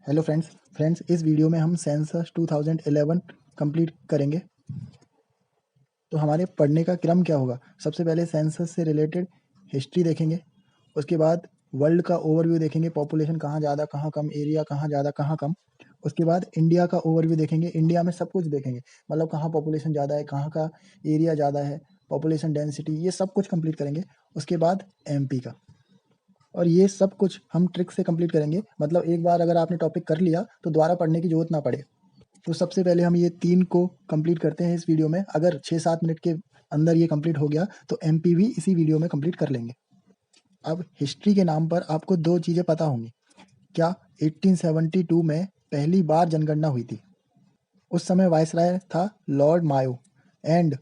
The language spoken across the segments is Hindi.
हेलो फ्रेंड्स इस वीडियो में हम सेंसस 2011 कंप्लीट करेंगे। तो हमारे पढ़ने का क्रम क्या होगा? सबसे पहले सेंसस से रिलेटेड हिस्ट्री देखेंगे, उसके बाद वर्ल्ड का ओवरव्यू देखेंगे, पॉपुलेशन कहाँ ज़्यादा कहाँ कम, एरिया कहाँ ज़्यादा कहाँ कम। उसके बाद इंडिया का ओवरव्यू देखेंगे, इंडिया में सब कुछ देखेंगे, मतलब कहाँ पॉपुलेशन ज़्यादा है, कहाँ का एरिया ज़्यादा है, पॉपुलेशन डेंसिटी, ये सब कुछ कंप्लीट करेंगे। उसके बाद एमपी का, और ये सब कुछ हम ट्रिक से कंप्लीट करेंगे। मतलब एक बार अगर आपने टॉपिक कर लिया तो दोबारा पढ़ने की जरूरत ना पड़े। तो सबसे पहले हम ये 3 को कंप्लीट करते हैं इस वीडियो में। अगर 6-7 मिनट के अंदर ये कंप्लीट हो गया तो एमपी भी इसी वीडियो में कंप्लीट कर लेंगे। अब हिस्ट्री के नाम पर आपको 2 चीज़ें पता होंगी। क्या 1872 में पहली बार जनगणना हुई थी? उस समय वायसराय था लॉर्ड मायो। एंड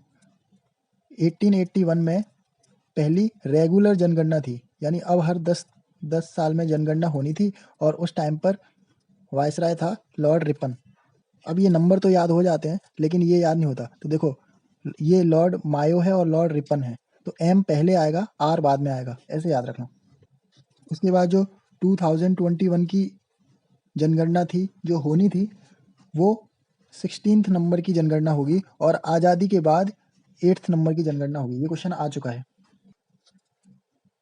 1881 में पहली रेगुलर जनगणना थी, यानी अब हर 10 साल में जनगणना होनी थी, और उस टाइम पर वायसराय था लॉर्ड रिपन। अब ये नंबर तो याद हो जाते हैं लेकिन ये याद नहीं होता। तो देखो, ये लॉर्ड मायो है और लॉर्ड रिपन है, तो एम पहले आएगा, आर बाद में आएगा, ऐसे याद रखना। उसके बाद जो 2021 की जनगणना थी जो होनी थी, वो 16th नंबर की जनगणना होगी, और आज़ादी के बाद 8th नंबर की जनगणना होगी। ये क्वेश्चन आ चुका है।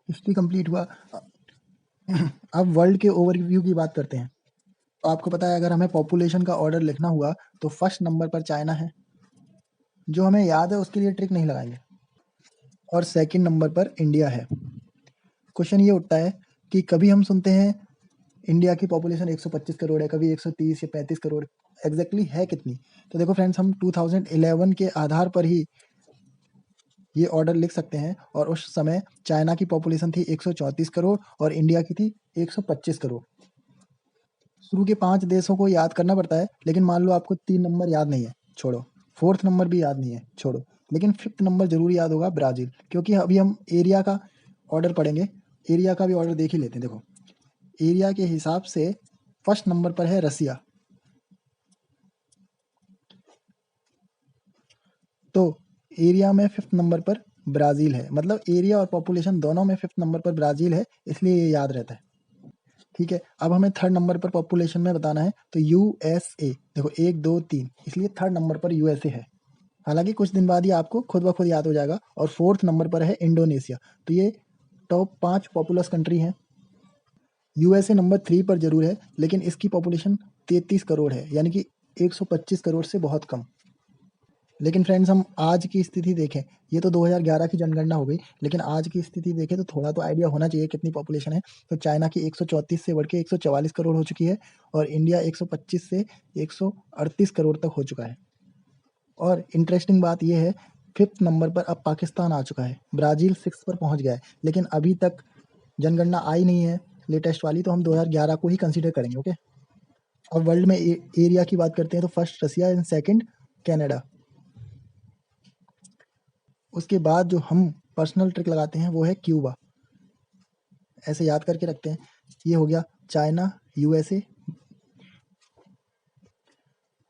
हिस्ट्री कंप्लीट हुआ। अब वर्ल्ड के ओवरव्यू की बात करते हैं। तो आपको पता है, अगर हमें पॉपुलेशन का ऑर्डर लिखना हुआ तो फर्स्ट नंबर पर चाइना है, जो हमें याद है उसके लिए ट्रिक नहीं लगाएंगे, और सेकंड नंबर पर इंडिया है। क्वेश्चन ये उठता है कि कभी हम सुनते हैं इंडिया की पॉपुलेशन 125 करोड़ है, कभी 130 या 35 करोड़, एग्जैक्टली है कितनी? तो देखो फ्रेंड्स, हम 2011 के आधार पर ही ये ऑर्डर लिख सकते हैं, और उस समय चाइना की पॉपुलेशन थी 134 करोड़ और इंडिया की थी 125 करोड़। शुरू के 5 देशों को याद करना पड़ता है, लेकिन मान लो आपको 3 नंबर याद नहीं है, छोड़ो। 4th नंबर भी याद नहीं है, छोड़ो। लेकिन 5th नंबर जरूर याद होगा, ब्राज़ील। क्योंकि अभी हम एरिया का ऑर्डर पढ़ेंगे, एरिया का भी ऑर्डर देख ही लेते हैं। देखो, एरिया के हिसाब से फर्स्ट नंबर पर है रसिया। तो एरिया में 5th नंबर पर ब्राज़ील है, मतलब एरिया और पॉपुलेशन दोनों में 5th नंबर पर ब्राज़ील है, इसलिए ये याद रहता है। ठीक है, अब हमें 3rd नंबर पर पॉपुलेशन में बताना है, तो यूएसए। देखो 1 2 3, इसलिए 3rd नंबर पर यूएसए है। हालांकि कुछ दिन बाद ही आपको खुद ब खुद याद हो जाएगा। और 4th नंबर पर है इंडोनेशिया। तो ये टॉप 5 पॉपुलस कंट्री हैं। यूएसए नंबर 3 पर जरूर है, लेकिन इसकी पॉपुलेशन 33 करोड़ है, यानी कि 125 करोड़ से बहुत कम। लेकिन फ्रेंड्स, हम आज की स्थिति देखें, ये तो 2011 की जनगणना हो गई, लेकिन आज की स्थिति देखें तो थोड़ा तो आइडिया होना चाहिए कितनी पॉपुलेशन है। तो चाइना की 134 से बढ़ के 144 करोड़ हो चुकी है, और इंडिया 125 से 138 करोड़ तक हो चुका है। और इंटरेस्टिंग बात यह है, 5th नंबर पर अब पाकिस्तान आ चुका है, ब्राज़ील 6 पर पहुंच गया है, लेकिन अभी तक जनगणना आई नहीं है लेटेस्ट वाली, तो हम 2011 को ही कंसीडर करेंगे। ओके। और वर्ल्ड में एरिया की बात करते हैं तो first Russia and second Canada. उसके बाद जो हम पर्सनल ट्रिक लगाते हैं वो है क्यूबा। ऐसे याद करके रखते हैं। ये हो गया China, USA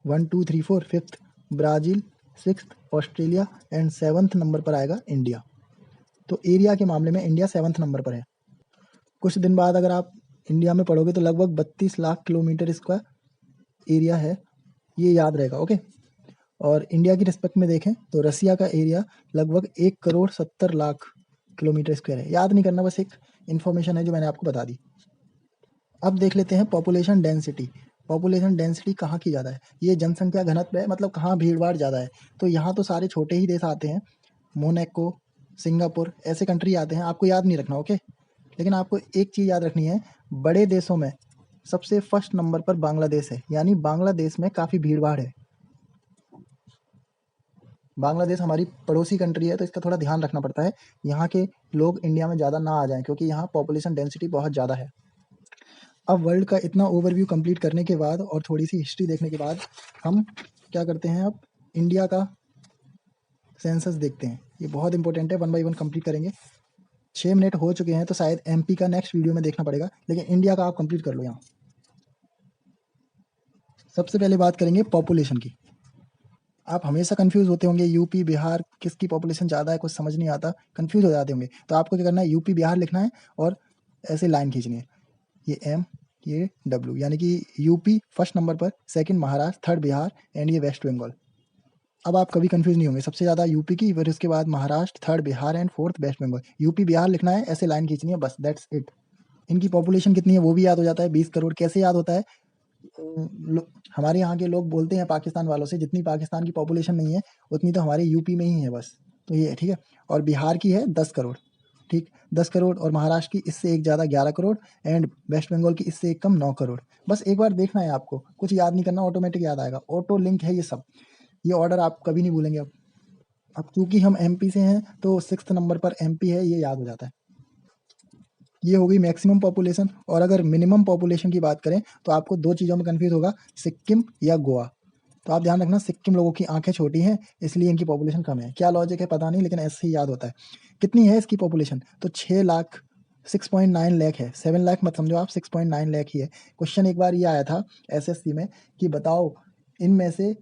1 2 3 4, 5th Brazil, 6th Australia, and 7th number पर आएगा इंडिया। तो एरिया के मामले में इंडिया 7th नंबर पर है। कुछ दिन बाद अगर आप इंडिया में पढ़ोगे तो लगभग 32 लाख किलोमीटर स्क्वायर एरिया है, ये याद रहेगा। ओके। और इंडिया की रिस्पेक्ट में देखें तो रसिया का एरिया लगभग 1 करोड़ 70 लाख किलोमीटर स्क्वायर है। याद नहीं करना, बस एक इन्फॉर्मेशन है जो मैंने आपको बता दी। अब देख लेते हैं पॉपुलेशन डेंसिटी। पॉपुलेशन डेंसिटी कहाँ की ज़्यादा है? ये जनसंख्या घनत्व है, मतलब कहाँ भीड़ भाड़ ज़्यादा है। तो यहाँ तो सारे छोटे ही देश आते हैं, मोनाको, सिंगापुर, ऐसे कंट्री आते हैं। आपको याद नहीं रखना, ओके। लेकिन आपको एक चीज़ याद रखनी है, बड़े देशों में सबसे फर्स्ट नंबर पर बांग्लादेश है, यानी बांग्लादेश में काफ़ी भीड़ भाड़ है। बांग्लादेश हमारी पड़ोसी कंट्री है, तो इसका थोड़ा ध्यान रखना पड़ता है, यहाँ के लोग इंडिया में ज़्यादा ना आ जाएं, क्योंकि यहाँ पॉपुलेशन डेंसिटी बहुत ज़्यादा है। अब वर्ल्ड का इतना ओवरव्यू कंप्लीट करने के बाद और थोड़ी सी हिस्ट्री देखने के बाद हम क्या करते हैं, अब इंडिया का सेंसस देखते हैं। ये बहुत इंपॉर्टेंट है, 1 बाय 1 कंप्लीट करेंगे। 6 मिनट हो चुके हैं, तो शायद एमपी का नेक्स्ट वीडियो में देखना पड़ेगा, लेकिन इंडिया का आप कंप्लीट कर लो। यहाँ सबसे पहले बात करेंगे पॉपुलेशन की। आप हमेशा कंफ्यूज होते होंगे, यूपी बिहार किसकी पॉपुलेशन ज़्यादा है, कुछ समझ नहीं आता, कंफ्यूज हो जाते होंगे। तो आपको क्या करना है, यूपी बिहार लिखना है और ऐसे लाइन खींचनी है, ये एम, ये W, यानी कि यूपी फर्स्ट नंबर पर, second Maharashtra, third Bihar and ये वेस्ट बंगाल। अब आप कभी कंफ्यूज नहीं होंगे, सबसे ज़्यादा यूपी की, फिर उसके बाद Maharashtra, third Bihar and fourth West Bengal. UP Bihar लिखना है, ऐसे लाइन खींचनी है, बस दैट्स इट। इनकी पॉपुलेशन कितनी है वो भी याद हो जाता है, 20 करोड़। कैसे याद होता है? हमारे यहाँ के लोग बोलते हैं पाकिस्तान वालों से, जितनी पाकिस्तान की पॉपुलेशन नहीं है उतनी तो हमारे यूपी में ही है बस। तो ये ठीक है। और बिहार की है 10 करोड़, ठीक, 10 करोड़। और महाराष्ट्र की इससे एक ज़्यादा 11 करोड़ एंड वेस्ट बंगाल की इससे एक कम 9 करोड़। बस एक बार देखना है आपको, कुछ याद नहीं करना, ऑटोमेटिक याद आएगा, ऑटो लिंक है ये सब। ये ऑर्डर आप कभी नहीं भूलेंगे। अब चूंकि हम एमपी से हैं तो 6th नंबर पर एमपी है, ये याद हो जाता है। ये हो गई मैक्सिमम पॉपुलेशन। और अगर मिनिमम पॉपुलेशन की बात करें तो आपको दो चीज़ों में कंफ्यूज होगा, सिक्किम या गोवा। तो आप ध्यान रखना, सिक्किम लोगों की आंखें छोटी हैं इसलिए इनकी पॉपुलेशन कम है। क्या लॉजिक है पता नहीं, लेकिन ऐसे ही याद होता है। कितनी है इसकी पॉपुलेशन? तो 6 लाख, 6.9 लाख है। 7 लाख मत समझो आप, 6.9 लाख ही है। क्वेश्चन एक बार ये आया था एसएससी में कि बताओ इनमें से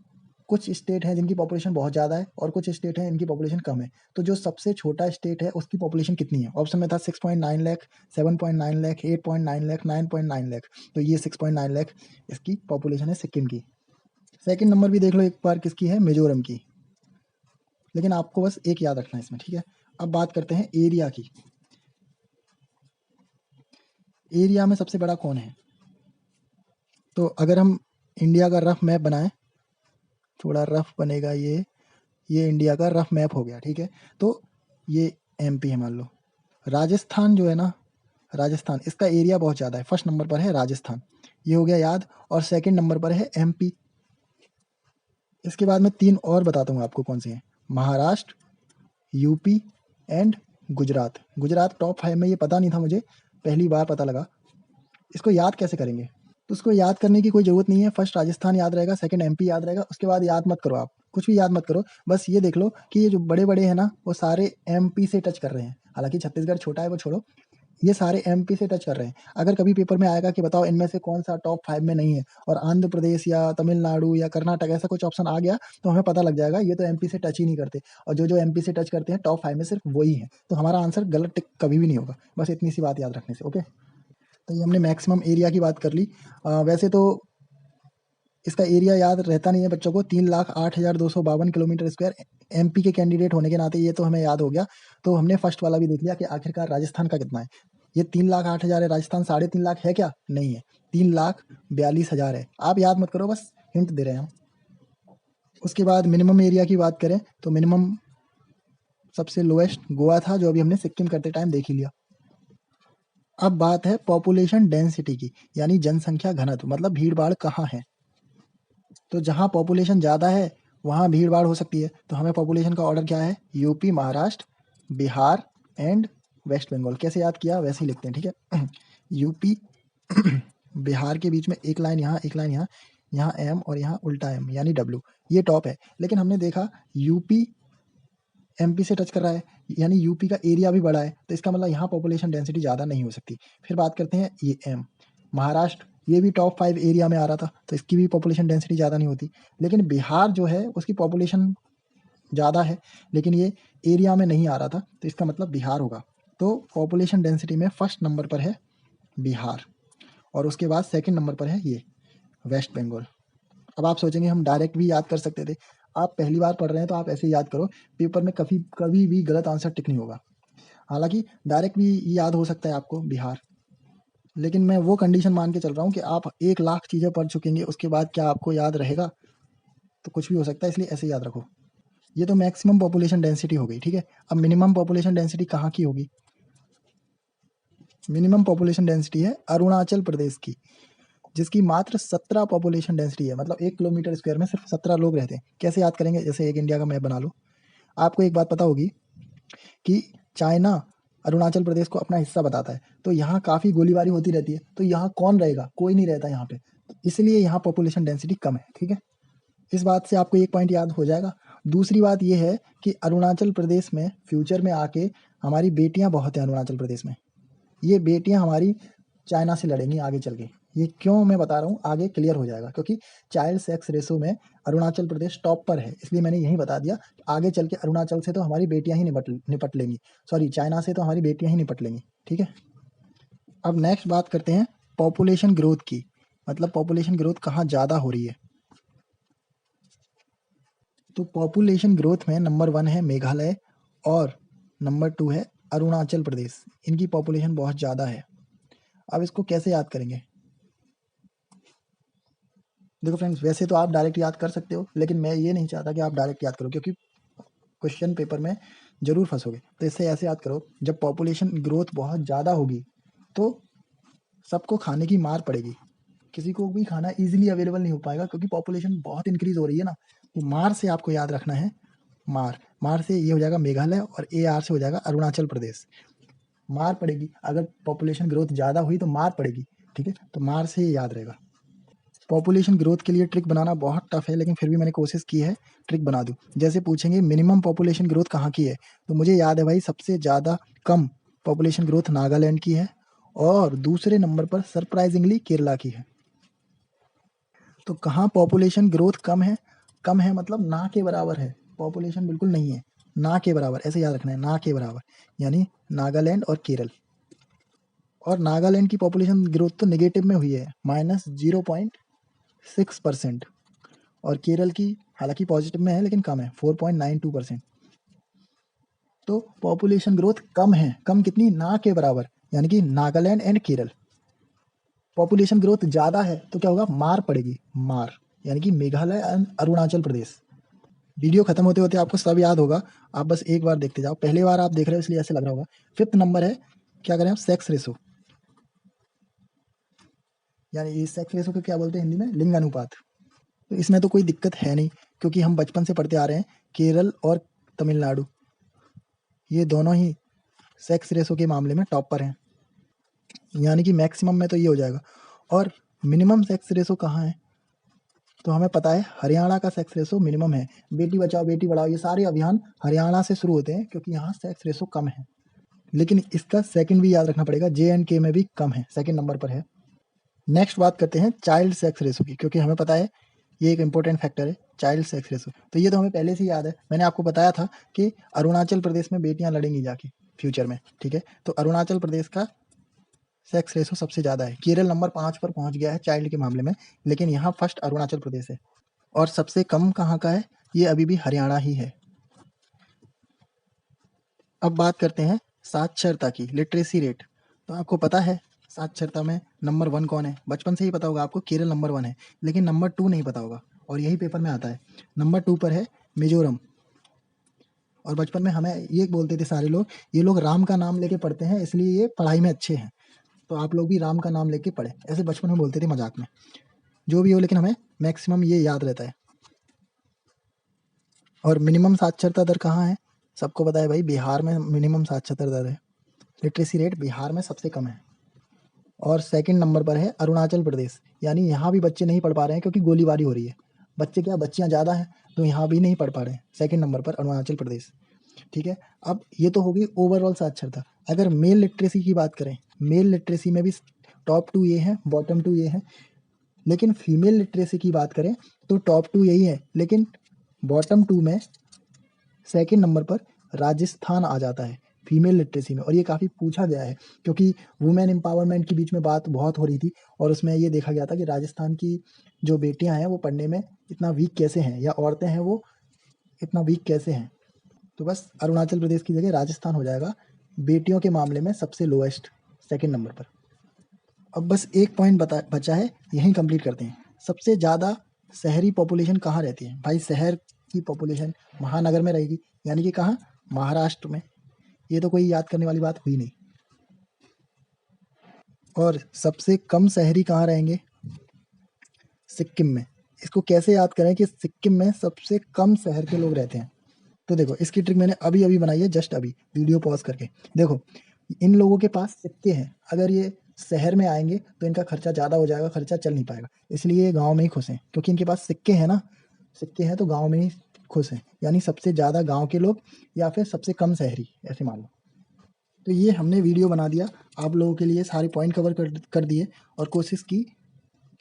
कुछ स्टेट हैं जिनकी पॉपुलेशन बहुत ज़्यादा है और कुछ स्टेट हैं इनकी पॉपुलेशन कम है, तो जो सबसे छोटा स्टेट है उसकी पॉपुलेशन कितनी है? ऑप्शन में था 6.9 लाख, 7.9 लाख, 8.9 लाख, 9.9 लाख। तो ये 6.9 लाख इसकी पॉपुलेशन है सिक्किम की। सेकंड नंबर भी देख लो एक बार, किसकी है? मिजोरम की। लेकिन आपको बस एक याद रखना है इसमें, ठीक है। अब बात करते हैं एरिया की। एरिया में सबसे बड़ा कौन है? तो अगर हम इंडिया का रफ मैप बनाएं, थोड़ा रफ बनेगा ये इंडिया का रफ मैप हो गया, ठीक है। तो ये एमपी है मान लो। राजस्थान जो है ना, राजस्थान, इसका एरिया बहुत ज़्यादा है, फर्स्ट नंबर पर है राजस्थान, ये हो गया याद। और सेकंड नंबर पर है एमपी। इसके बाद मैं 3 और बताता हूँ आपको कौन से हैं, Maharashtra, UP and Gujarat. Gujarat top 5 में, ये पता नहीं था मुझे, पहली बार पता लगा। इसको याद कैसे करेंगे? तो उसको याद करने की कोई ज़रूरत नहीं है। फर्स्ट राजस्थान याद रहेगा, सेकंड एमपी याद रहेगा, उसके बाद याद मत करो आप, कुछ भी याद मत करो। बस ये देख लो कि ये जो बड़े-बड़े हैं ना, वो सारे एमपी से टच कर रहे हैं। हालाँकि छत्तीसगढ़ छोटा है, वो छोड़ो, ये सारे एमपी से टच कर रहे हैं। अगर कभी पेपर में आएगा कि बताओ इनमें से कौन-सा टॉप 5 में नहीं है और आंध्र प्रदेश या तमिलनाडु या कर्नाटक ऐसा कुछ ऑप्शन आ गया, तो हमें पता लग जाएगा ये तो एमपी से टच ही नहीं करते। और जो-जो एमपी से टच करते हैं टॉप 5 में सिर्फ वही हैं। तो हमारा आंसर गलत टिक कभी भी नहीं होगा। बस इतनी सी बात याद रखने से, ओके। तो ये हमने मैक्सिमम एरिया की बात कर ली। वैसे तो इसका एरिया याद रहता नहीं है बच्चों को, 3,08,252 किलोमीटर स्क्वायर। एमपी के कैंडिडेट होने के नाते ये तो हमें याद हो गया। तो हमने फर्स्ट वाला भी देख लिया कि आखिरकार राजस्थान का कितना है। ये 3,08,000 है, राजस्थान 3.5 लाख है क्या? नहीं है, 3,42,000 है। आप याद मत करो, बस हिंट दे रहे हैं हम। उसके बाद मिनिमम एरिया की बात करें तो मिनिमम सबसे लोएस्ट गोवा था, जो अभी हमने सिक्किम करते टाइम देख ही लिया। अब बात है पॉपुलेशन डेंसिटी की, यानी जनसंख्या घनत्व, मतलब भीड़ भाड़ कहाँ है। तो जहाँ पॉपुलेशन ज़्यादा है वहाँ भीड़ भाड़ हो सकती है। तो हमें पॉपुलेशन का ऑर्डर क्या है? UP, Maharashtra, Bihar and West Bengal. कैसे याद किया वैसे ही लिखते हैं, ठीक है। यूपी बिहार के बीच में एक लाइन यहाँ, एक लाइन यहाँ, यहाँ एम और यहाँ उल्टा एम यानी डब्ल्यू, ये टॉप है। लेकिन हमने देखा यूपी एमपी से टच कर रहा है, यानी यूपी का एरिया भी बड़ा है, तो इसका मतलब यहाँ पॉपुलेशन डेंसिटी ज़्यादा नहीं हो सकती। फिर बात करते हैं ये एम, महाराष्ट्र, ये भी टॉप 5 एरिया में आ रहा था, तो इसकी भी पॉपुलेशन डेंसिटी ज़्यादा नहीं होती। लेकिन बिहार जो है उसकी पॉपुलेशन ज़्यादा है, लेकिन ये एरिया में नहीं आ रहा था, तो इसका मतलब बिहार होगा। तो पॉपुलेशन डेंसिटी में फर्स्ट नंबर पर है बिहार और उसके बाद सेकंड नंबर पर है ये वेस्ट बंगाल। अब आप सोचेंगे हम डायरेक्ट भी याद कर सकते थे। आप पहली बार पढ़ रहे हैं तो आप ऐसे ही याद करो, पेपर में कभी कभी भी गलत आंसर टिक नहीं होगा। हालांकि डायरेक्ट भी याद हो सकता है आपको बिहार, लेकिन मैं वो कंडीशन मान के चल रहा हूँ कि आप 1 लाख चीज़ें पढ़ चुकेंगे, उसके बाद क्या आपको याद रहेगा? तो कुछ भी हो सकता है, इसलिए ऐसे याद रखो। ये तो मैक्सिमम पॉपुलेशन डेंसिटी हो गई, ठीक है। अब मिनिमम पॉपुलेशन डेंसिटी कहाँ की होगी? मिनिमम पॉपुलेशन डेंसिटी है अरुणाचल प्रदेश की, जिसकी मात्र 17 पॉपुलेशन डेंसिटी है। मतलब 1 किलोमीटर स्क्वायर में सिर्फ 17 लोग रहते हैं। कैसे याद करेंगे? जैसे एक इंडिया का मैप बना लो। आपको एक बात पता होगी कि चाइना अरुणाचल प्रदेश को अपना हिस्सा बताता है, तो यहाँ काफ़ी गोलीबारी होती रहती है, तो यहाँ कौन रहेगा? कोई नहीं रहता यहाँ पे, तो इसलिए यहाँ पॉपुलेशन डेंसिटी कम है, ठीक है। इस बात से आपको एक पॉइंट याद हो जाएगा। दूसरी बात ये है कि अरुणाचल प्रदेश में फ्यूचर में आके हमारी बेटियां बहुत हैं अरुणाचल प्रदेश में। ये बेटियां हमारी चाइना से लड़ेंगी आगे चल के। ये क्यों मैं बता रहा हूँ, आगे क्लियर हो जाएगा, क्योंकि चाइल्ड सेक्स रेशो में अरुणाचल प्रदेश टॉप पर है, इसलिए मैंने यही बता दिया। आगे चल के अरुणाचल से तो हमारी बेटियां ही निपट लेंगी, सॉरी चाइना से तो हमारी बेटियां ही निपट लेंगी, ठीक है। अब नेक्स्ट बात करते हैं पॉपुलेशन ग्रोथ की, मतलब पॉपुलेशन ग्रोथ कहाँ ज़्यादा हो रही है। तो पॉपुलेशन ग्रोथ में नंबर 1 है मेघालय और नंबर 2 है अरुणाचल प्रदेश। इनकी पॉपुलेशन बहुत ज़्यादा है। अब इसको कैसे याद करेंगे? देखो फ्रेंड्स, वैसे तो आप डायरेक्ट याद कर सकते हो, लेकिन मैं ये नहीं चाहता कि आप डायरेक्ट याद करो, क्योंकि क्वेश्चन पेपर में ज़रूर फंसोगे। तो इससे ऐसे याद करो, जब पॉपुलेशन ग्रोथ बहुत ज़्यादा होगी तो सबको खाने की मार पड़ेगी, किसी को भी खाना ईजिली अवेलेबल नहीं हो पाएगा, क्योंकि पॉपुलेशन बहुत इंक्रीज हो रही है ना। तो मार से आपको याद रखना है, मार से ये हो जाएगा मेघालय और AR से हो जाएगा अरुणाचल प्रदेश। मार पड़ेगी, अगर पॉपुलेशन ग्रोथ ज़्यादा हुई तो मार पड़ेगी, ठीक है। तो मार से ये याद रहेगा। पॉपुलेशन ग्रोथ के लिए ट्रिक बनाना बहुत टफ है, लेकिन फिर भी मैंने कोशिश की है ट्रिक बना दूँ। जैसे पूछेंगे मिनिमम पॉपुलेशन ग्रोथ कहाँ की है, तो मुझे याद है भाई सबसे ज़्यादा कम पॉपुलेशन ग्रोथ नागालैंड की है और दूसरे नंबर पर सरप्राइजिंगली केरला की है। तो कहाँ पॉपुलेशन ग्रोथ कम है मतलब ना के बराबर है, पॉपुलेशन बिल्कुल नहीं है, ना के बराबर, ऐसे याद रखना है, ना के बराबर, यानी नागालैंड और केरल। और नागालैंड की पॉपुलेशन ग्रोथ तो नेगेटिव में हुई है, -0.6%, और केरल की हालांकि पॉजिटिव में है लेकिन कम है, 4.92%। तो पॉपुलेशन ग्रोथ कम है, कम कितनी, ना के बराबर, यानी कि Nagaland and Kerala. Population growth ज़्यादा है तो क्या होगा, मार पड़ेगी, मार, यानी कि मेघालय एंड अरुणाचल प्रदेश। वीडियो खत्म होते होते आपको सब याद होगा, आप बस एक बार देखते जाओ, पहली बार आप देख रहे हो इसलिए ऐसे लग रहा होगा। 5th नंबर है, क्या करें आप, सेक्स रेशो, यानी ये सेक्स रेशो को क्या बोलते हैं हिंदी में, लिंग अनुपात। तो इसमें तो कोई दिक्कत है नहीं, क्योंकि हम बचपन से पढ़ते आ रहे हैं, केरल और तमिलनाडु ये दोनों ही सेक्स रेशो के मामले में टॉपर हैं, यानी कि मैक्सिमम में तो ये हो जाएगा। और मिनिमम सेक्स रेशो कहाँ है, तो हमें पता है हरियाणा का सेक्स रेशो मिनिमम है। बेटी बचाओ बेटी पढ़ाओ ये सारे अभियान हरियाणा से शुरू होते हैं, क्योंकि यहाँ सेक्स रेशो कम है। लेकिन इसका सेकंड भी याद रखना पड़ेगा, JNK में भी कम है, सेकंड नंबर पर है। नेक्स्ट बात करते हैं चाइल्ड सेक्स रेशो की, क्योंकि हमें पता है ये एक इंपॉर्टेंट फैक्टर है, चाइल्ड सेक्स रेशो। तो ये तो हमें पहले से याद है, मैंने आपको बताया था कि अरुणाचल प्रदेश में बेटियां लड़ेंगी जाके फ्यूचर में, ठीक है। तो अरुणाचल प्रदेश का सेक्स रेशो सबसे ज़्यादा है, केरल नंबर 5 पर पहुंच गया है चाइल्ड के मामले में, लेकिन यहाँ फर्स्ट अरुणाचल प्रदेश है। और सबसे कम कहाँ का है, ये अभी भी हरियाणा ही है। अब बात करते हैं साक्षरता की, लिटरेसी रेट। तो आपको पता है साक्षरता में नंबर 1 कौन है, बचपन से ही पता होगा आपको, केरल नंबर 1 है, लेकिन नंबर 2 नहीं पता होगा, और यही पेपर में आता है। नंबर 2 पर है मिजोरम। और बचपन में हमें ये बोलते थे सारे लोग, ये लोग राम का नाम लेके पढ़ते हैं इसलिए ये पढ़ाई में अच्छे हैं, तो आप लोग भी राम का नाम लेके पढ़े, ऐसे बचपन में बोलते थे मजाक में। जो भी हो, लेकिन हमें मैक्सिमम ये याद रहता है। और मिनिमम साक्षरता दर कहाँ है, सबको पता है भाई, बिहार में मिनिमम साक्षरता दर है, लिटरेसी रेट बिहार में सबसे कम है। और सेकंड नंबर पर है अरुणाचल प्रदेश, यानी यहाँ भी बच्चे नहीं पढ़ पा रहे हैं क्योंकि गोलीबारी हो रही है। बच्चे क्या, बच्चियाँ ज़्यादा हैं तो यहाँ भी नहीं पढ़ पा रहे हैं, सेकंड नंबर पर अरुणाचल प्रदेश, ठीक है। अब ये तो होगी ओवरऑल साक्षरता। अगर मेल लिटरेसी की बात करें, मेल लिटरेसी में भी टॉप 2 ये है, बॉटम 2 ये है, लेकिन फीमेल लिटरेसी की बात करें तो टॉप 2 यही है, लेकिन बॉटम 2 में सेकंड नंबर पर राजस्थान आ जाता है फीमेल लिटरेसी में। और ये काफ़ी पूछा गया है, क्योंकि वुमेन एम्पावरमेंट के बीच में बात बहुत हो रही थी, और उसमें ये देखा गया था कि राजस्थान की जो बेटियां हैं वो पढ़ने में इतना वीक कैसे हैं, या औरतें हैं वो इतना वीक कैसे हैं। तो बस अरुणाचल प्रदेश की जगह राजस्थान हो जाएगा बेटियों के मामले में सबसे लोएस्ट, सेकंड नंबर पर। अब बस एक पॉइंट बचा है, यहीं कंप्लीट करते हैं। सबसे ज़्यादा शहरी पॉपुलेशन कहाँ रहती है, भाई शहर की पॉपुलेशन महानगर में रहेगी, यानी कि कहाँ, महाराष्ट्र में। ये तो कोई याद करने वाली बात हुई नहीं। और सबसे कम शहरी कहाँ रहेंगे, सिक्किम में। इसको कैसे याद करें कि सिक्किम में सबसे कम शहर के लोग रहते हैं। तो देखो इसकी ट्रिक मैंने अभी अभी बनाई है, जस्ट अभी वीडियो पॉज करके। देखो इन लोगों के पास सिक्के हैं, अगर ये शहर में आएंगे तो इनका खर्चा ज़्यादा हो जाएगा, खर्चा चल नहीं पाएगा, इसलिए ये गाँव में ही खुश हैं, क्योंकि इनके पास सिक्के हैं ना, सिक्के हैं तो गाँव में ही खुश हैं। यानी सबसे ज़्यादा गाँव के लोग या फिर सबसे कम शहरी, ऐसे मान लो। तो ये हमने वीडियो बना दिया, आप लोगों के लिए सारे पॉइंट कवर कर दिए, और कोशिश की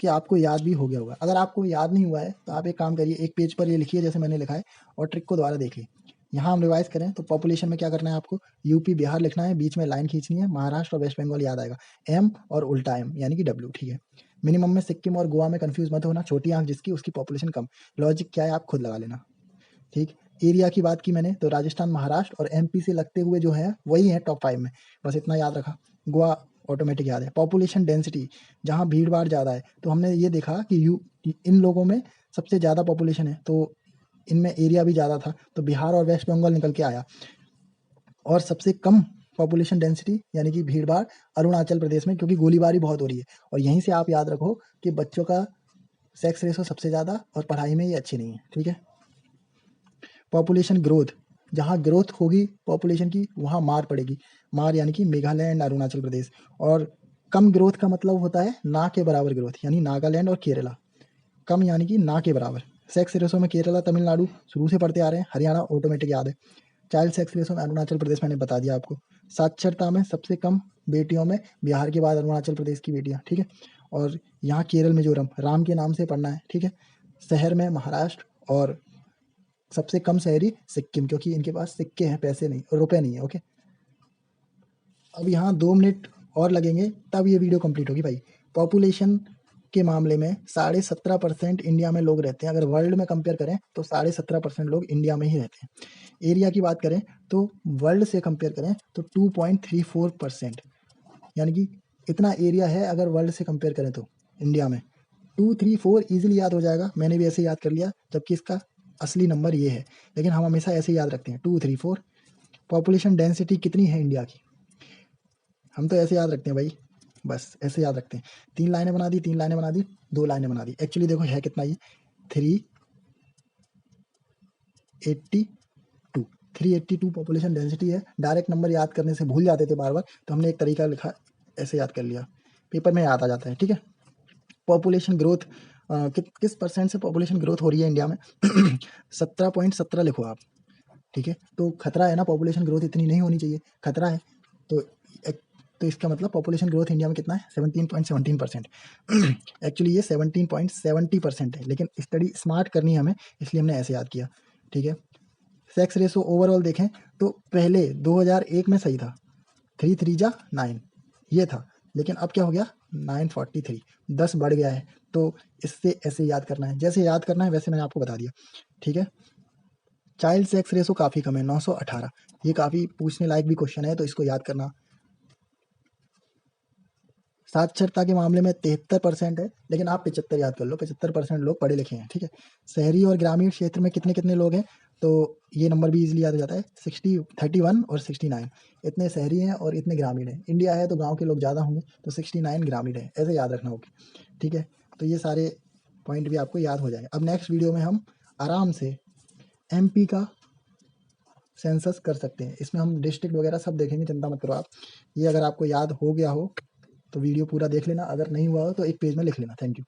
कि आपको याद भी हो गया होगा। अगर आपको याद नहीं हुआ है तो आप एक काम करिए, एक पेज पर ये लिखिए जैसे मैंने लिखा है, और ट्रिक को दोबारा देखिए। यहाँ हम रिवाइज करें तो पॉपुलेशन में क्या करना है आपको, यूपी बिहार लिखना है, बीच में लाइन खींचनी है, महाराष्ट्र और वेस्ट बंगाल याद आएगा, एम और उल्टा एम यानी कि डब्ल्यू, ठीक है। मिनिमम में सिक्किम और गोवा में कंफ्यूज मत होना, छोटी आंख जिसकी उसकी पॉपुलेशन कम, लॉजिक क्या है आप खुद लगा लेना, ठीक। एरिया की बात की मैंने तो राजस्थान, महाराष्ट्र और एमपी से लगते हुए जो है वही है टॉप 5 में, बस इतना याद रखा। गोवा ऑटोमेटिक याद है। पॉपुलेशन डेंसिटी, जहाँ भीड़ भाड़ ज़्यादा है तो हमने ये देखा कि इन लोगों में सबसे ज़्यादा पॉपुलेशन है तो इनमें एरिया भी ज़्यादा था, तो बिहार और वेस्ट बंगाल निकल के आया। और सबसे कम पॉपुलेशन डेंसिटी यानी कि भीड़ भाड़ अरुणाचल प्रदेश में, क्योंकि गोलीबारी बहुत हो रही है। और यहीं से आप याद रखो कि बच्चों का सेक्स रेशो सबसे ज़्यादा और पढ़ाई में ये अच्छे नहीं है, ठीक है। पॉपुलेशन ग्रोथ, जहाँ ग्रोथ होगी पॉपुलेशन की वहाँ मार पड़ेगी, मार यानी कि मेघालय एंड अरुणाचल प्रदेश। और कम ग्रोथ का मतलब होता है ना के बराबर ग्रोथ, यानी नागालैंड और केरला। कम यानी कि ना के बराबर। सेक्स रेशो में केरला, तमिलनाडु शुरू से पढ़ते आ रहे हैं, हरियाणा ऑटोमेटिक याद है। चाइल्ड सेक्स रेशो में अरुणाचल प्रदेश मैंने बता दिया आपको। साक्षरता में सबसे कम बेटियों में बिहार के बाद अरुणाचल प्रदेश की बेटियां, ठीक है। और यहाँ केरल मिजोरम, राम के नाम से पढ़ना है, ठीक है। शहर में महाराष्ट्र और सबसे कम शहरी सिक्किम, क्योंकि इनके पास सिक्के हैं, पैसे नहीं और रुपए नहीं है, ओके। अब यहाँ 2 मिनट और लगेंगे तब ये वीडियो कंप्लीट होगी भाई। पॉपुलेशन के मामले में 17.5% इंडिया में लोग रहते हैं, अगर वर्ल्ड में कंपेयर करें तो 17.5% लोग इंडिया में ही रहते हैं। एरिया की बात करें तो वर्ल्ड से कंपेयर करें तो 2.34%, यानी कि इतना एरिया है अगर वर्ल्ड से कंपेयर करें तो इंडिया में। 234 ईजिली याद हो जाएगा, मैंने भी ऐसे याद कर लिया, जबकि इसका असली नंबर ये है, लेकिन हम हमेशा ऐसे याद रखते हैं 234। पॉपुलेशन डेंसिटी कितनी है इंडिया की, हम तो ऐसे याद रखते हैं भाई, बस ऐसे याद रखते हैं। 3 लाइनें बना दी, 3 लाइनें बना दी, 2 लाइनें बना दी, एक्चुअली देखो है कितना ये 382। 382 पॉपुलेशन डेंसिटी है। डायरेक्ट नंबर याद करने से भूल जाते थे बार बार, तो हमने एक तरीका लिखा, ऐसे याद कर लिया, पेपर में याद आ जाता है, ठीक है। पॉपुलेशन ग्रोथ, किस परसेंट से पॉपुलेशन ग्रोथ हो रही है इंडिया में 17.17 लिखो आप, ठीक है। तो खतरा है ना, पॉपुलेशन ग्रोथ इतनी नहीं होनी चाहिए, खतरा है। तो तो इसका मतलब पॉपुलेशन ग्रोथ इंडिया में कितना है, 17.17%। एक्चुअली ये 17.70% है, लेकिन स्टडी स्मार्ट करनी है हमें, इसलिए हमने ऐसे याद किया, ठीक है। सेक्स रेशो ओवरऑल देखें तो पहले 2001 में सही था, 3 3 जा 9 ये था, लेकिन अब क्या हो गया 943, 10 बढ़ गया है। तो इससे ऐसे याद करना है, जैसे याद करना है वैसे मैंने आपको बता दिया, ठीक है। चाइल्ड सेक्स रेशो काफ़ी कम है, 918, ये काफ़ी पूछने लायक भी क्वेश्चन है, तो इसको याद करना। साक्षरता के मामले में 73% है, लेकिन आप 75 याद कर लो, 75% लोग पढ़े लिखे हैं, ठीक है। शहरी और ग्रामीण क्षेत्र में कितने कितने लोग हैं, तो ये नंबर भी इजीली याद हो जाता है, 60, 31 और 69, इतने शहरी हैं और इतने ग्रामीण हैं। इंडिया है तो गांव के लोग ज़्यादा होंगे, तो 69 ग्रामीण है, ऐसे याद रखना होगा, ठीक है। तो ये सारे पॉइंट भी आपको याद हो जाएंगे। अब नेक्स्ट वीडियो में हम आराम से एमपी का सेंसस कर सकते हैं, इसमें हम डिस्ट्रिक्ट वगैरह सब देखेंगे, चिंता मत करो आप। ये अगर आपको याद हो गया हो तो वीडियो पूरा देख लेना, अगर नहीं हुआ हो तो एक पेज में लिख लेना। Thank you.